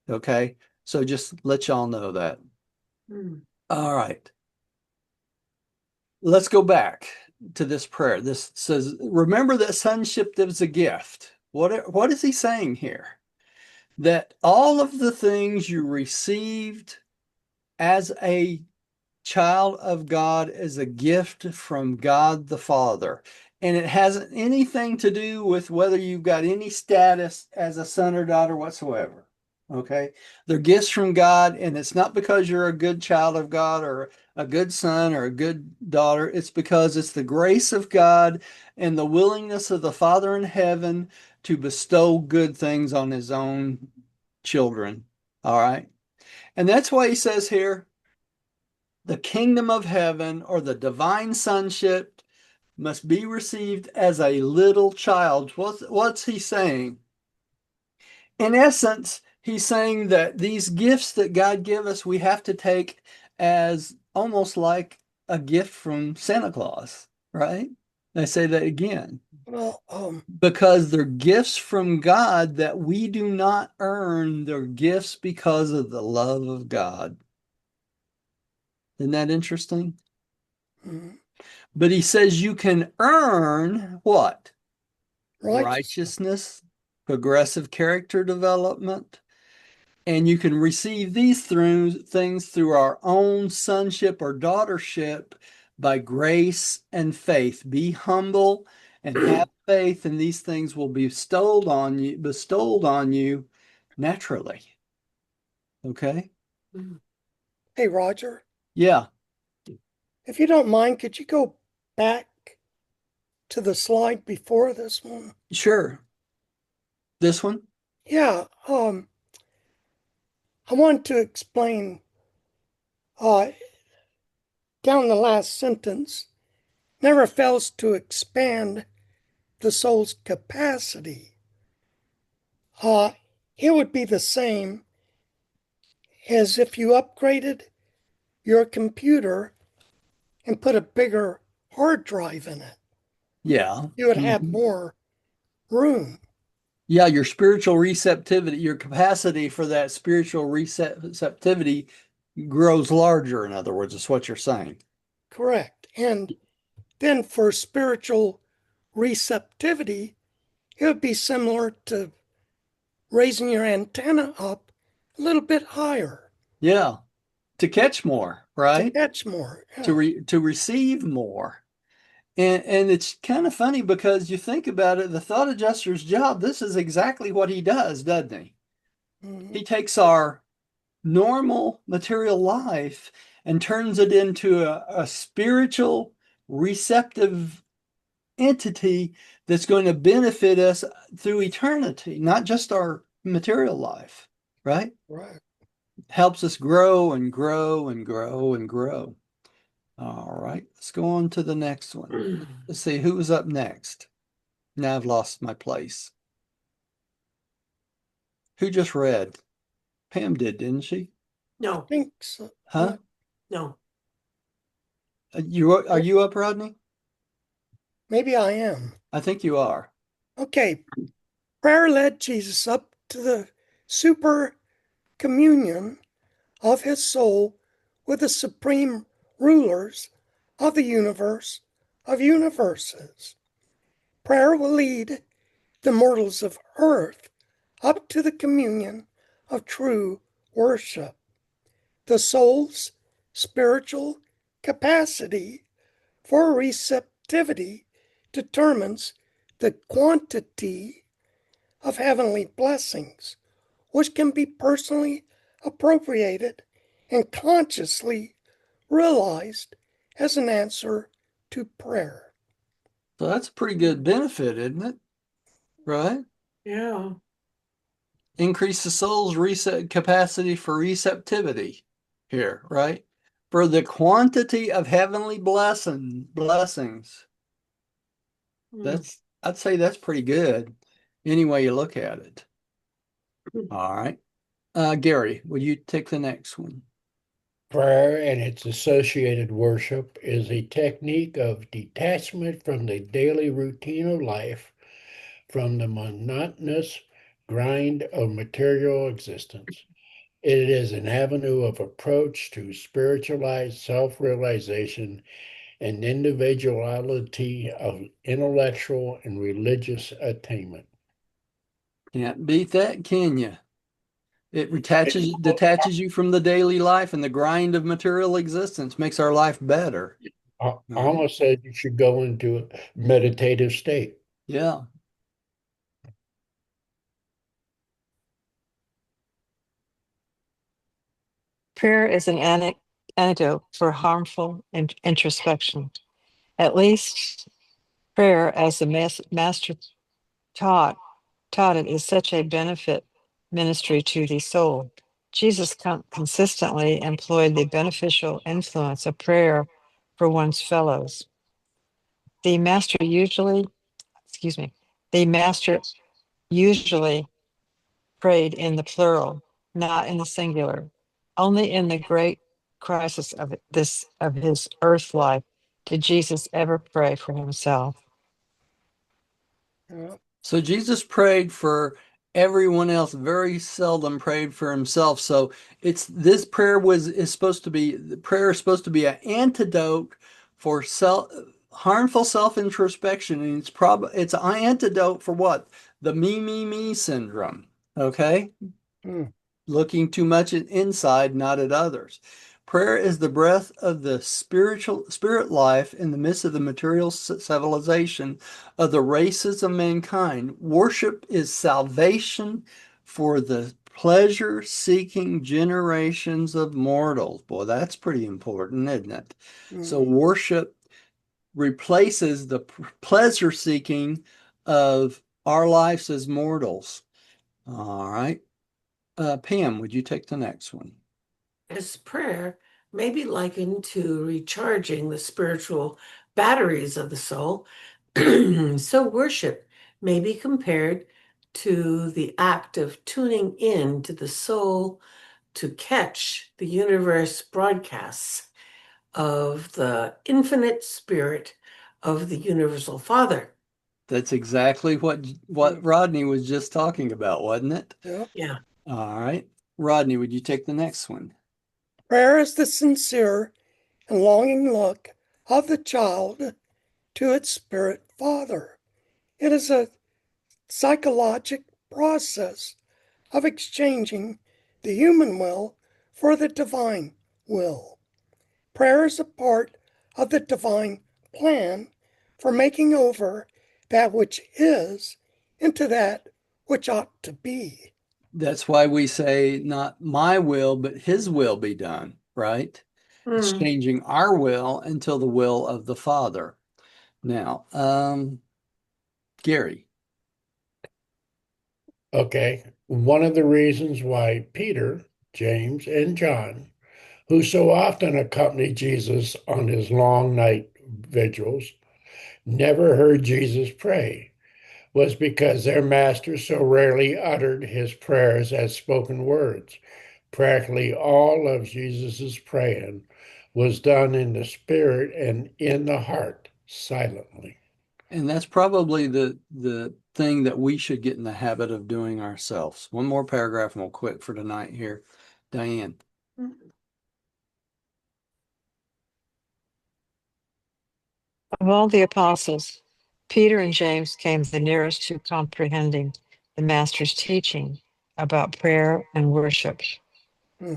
Okay. So just let y'all know that. Hmm. All right. Let's go back to this prayer. This says, remember that sonship is a gift. What is he saying here? That all of the things you received as a child of God is a gift from God the Father. And it hasn't anything to do with whether you've got any status as a son or daughter whatsoever. Okay. They're gifts from God, and it's not because you're a good child of God or a good son or a good daughter. It's because it's the grace of God and the willingness of the Father in heaven to bestow good things on his own children. All right. And that's why he says here, the kingdom of heaven or the divine sonship must be received as a little child. What's he saying? In essence, he's saying that these gifts that God give us, we have to take as almost like a gift from Santa Claus, right? I say that again, Well, because they're gifts from God that we do not earn. They're gifts because of the love of God. Isn't that interesting? mm, But he says you can earn what? righteous. Righteousness, progressive character development, and you can receive these things through our own sonship or daughtership by grace and faith. Be humble and have faith, and these things will be bestowed on you naturally. Okay? Hmm. Hey, Roger, Yeah, if you don't mind, could you go back to the slide before this one? sure. This one? Yeah, I want to explain uh, down the last sentence, never fails to expand the soul's capacity. Uh, it would be the same as if you upgraded your computer and put a bigger hard drive in it. Yeah. You would have Mhm. more room. Yeah, your spiritual receptivity, your capacity for that spiritual receptivity grows larger, in other words, is what you're saying. Correct. And then for spiritual receptivity, it would be similar to raising your antenna up a little bit higher Yeah, to catch more, to right? catch more. To Yeah. to receive more. And it's kind of funny because you think about it, the thought adjuster's job, this is exactly what he does, doesn't he? Mhm. He takes our normal material life and turns it into a spiritual receptive entity that's going to benefit us through eternity, not just our material life, right? Right. Helps us grow and grow and grow and grow. All right, let's go on to the next one. Let's see who was up next. Now I've lost my place. Who just read? Pam did, didn't she? I No. think so. Huh? No. Are you up, Rodney? Maybe I am. I think you are. Okay. Prayer led Jesus up to the super communion of his soul with the supreme rulers of the universe of universes. Prayer will lead the mortals of earth up to the communion of true worship. The soul's spiritual capacity for receptivity determines the quantity of heavenly blessings, which can be personally appropriated and consciously realized as an answer to prayer. So that's a pretty good benefit, isn't it? Right? Yeah. Increase the soul's reset capacity for receptivity here, right? For the quantity of heavenly blessings. I'd say that's pretty good any way you look at it. All right. Gary, will you take the next one? Prayer and its associated worship is a technique of detachment from the daily routine of life, from the monotonous grind of material existence. It is an avenue of approach to spiritualized self realization and individuality of intellectual and religious attainment. Can't beat that, can you? It detaches you from the daily life and the grind of material existence, makes our life better. I All right. almost said you should go into a meditative state. Yeah. Prayer is an antidote for harmful introspection. At least prayer, as the master taught it, is such a benefit ministry to the soul. Jesus consistently employed the beneficial influence of prayer for one's fellows. The master usually, excuse me, the master usually prayed in the plural, not in the singular. Only in the great crisis of his earth life did Jesus ever pray for himself. Yeah. So Jesus prayed for everyone else, very seldom prayed for himself. So it's this prayer is supposed to be the prayer is supposed to be an antidote for harmful self-introspection. And it's an antidote for what? The me syndrome. Okay? Mm. Looking too much inside, not at others. Prayer is the breath of the spirit life in the midst of the material civilization of the races of mankind. Worship is salvation for the pleasure-seeking generations of mortals. Boy, that's pretty important, isn't it? So Mm. worship replaces the pleasure-seeking of our lives as mortals. All right. Pam, would you take the next one? As prayer may be likened to recharging the spiritual batteries of the soul, so worship may be compared to the act of tuning in to the soul to catch the universe broadcasts of the infinite spirit of the universal Father. That's exactly what Mm. Rodney was just talking about, wasn't it? Yeah. Yeah. All right. Rodney, would you take the next one? Prayer is the sincere and longing look of the child to its spirit father. It is a psychologic process of exchanging the human will for the divine will. Prayer is a part of the divine plan for making over that which is into that which ought to be. That's why we say not my will, but his will be done, right? It's Mm. changing our will until the will of the Father. Now, Gary. Okay. One of the reasons why Peter, James, and John, who so often accompanied Jesus on his long night vigils, never heard Jesus pray was because their master so rarely uttered his prayers as spoken words. Practically all of Jesus's praying was done in the spirit and in the heart, silently. And that's probably the thing that we should get in the habit of doing ourselves. One more paragraph and we'll quit for tonight here. Diane. Of all the apostles, Peter and James came the nearest to comprehending the Master's teaching about prayer and worship.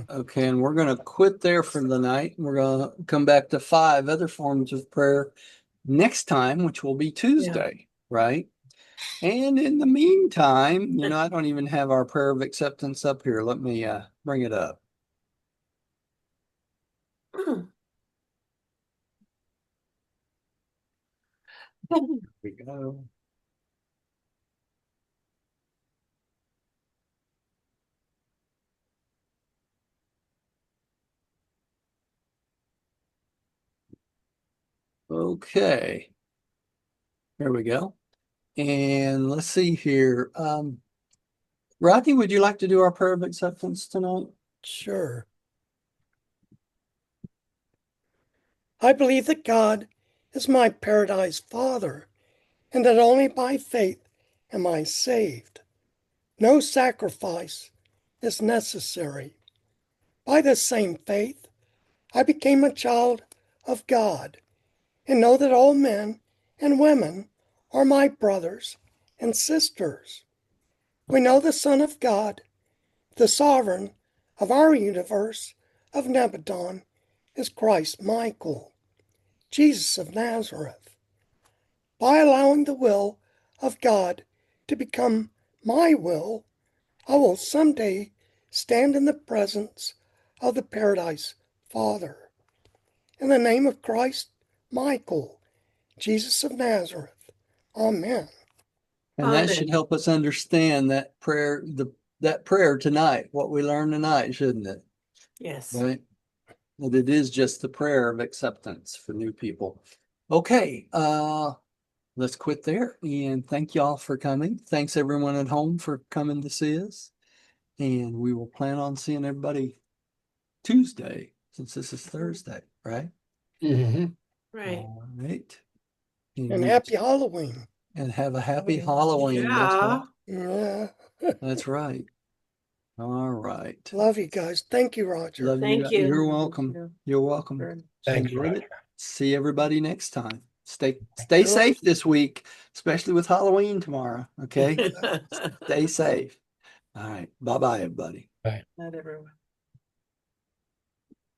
Okay, and we're going to quit there for the night. We're going to come back to 5 other forms of prayer next time, which will be Tuesday, right? And in the meantime, I don't even have our prayer of acceptance up here. Let me bring it up. Here we go. Okay. Here we go. And let's see here. Rodney, would you like to do our prayer of acceptance tonight? Sure. I believe that God is my paradise Father, and that only by faith am I saved. No sacrifice is necessary. By the same faith, I became a child of God, and know that all men and women are my brothers and sisters. We know the Son of God, the sovereign of our universe of Nebadon, is Christ Michael, Jesus of Nazareth. By allowing the will of God to become my will, I will someday stand in the presence of the Paradise Father. In the name of Christ Michael, Jesus of Nazareth. Amen. And that should help us understand that prayer, that prayer tonight, what we learned tonight, shouldn't it? Yes. Right? That it is just the prayer of acceptance for new people. Okay, let's quit there. And thank y'all for coming. Thanks everyone at home for coming to see us. And we will plan on seeing everybody Tuesday, since this is Thursday, right? Mm-hmm. Right. All right. And happy Halloween. And have a happy Halloween. Yeah. Yeah. That's right. All right. Love you guys. Thank you, Roger. Love Thank you. you. You're welcome. You're welcome. Thanks, Enjoyed Roger. it. See everybody next time. Stay safe this week, especially with Halloween tomorrow. Okay. Stay safe. All right. Bye-bye, everybody. Bye. Not everyone.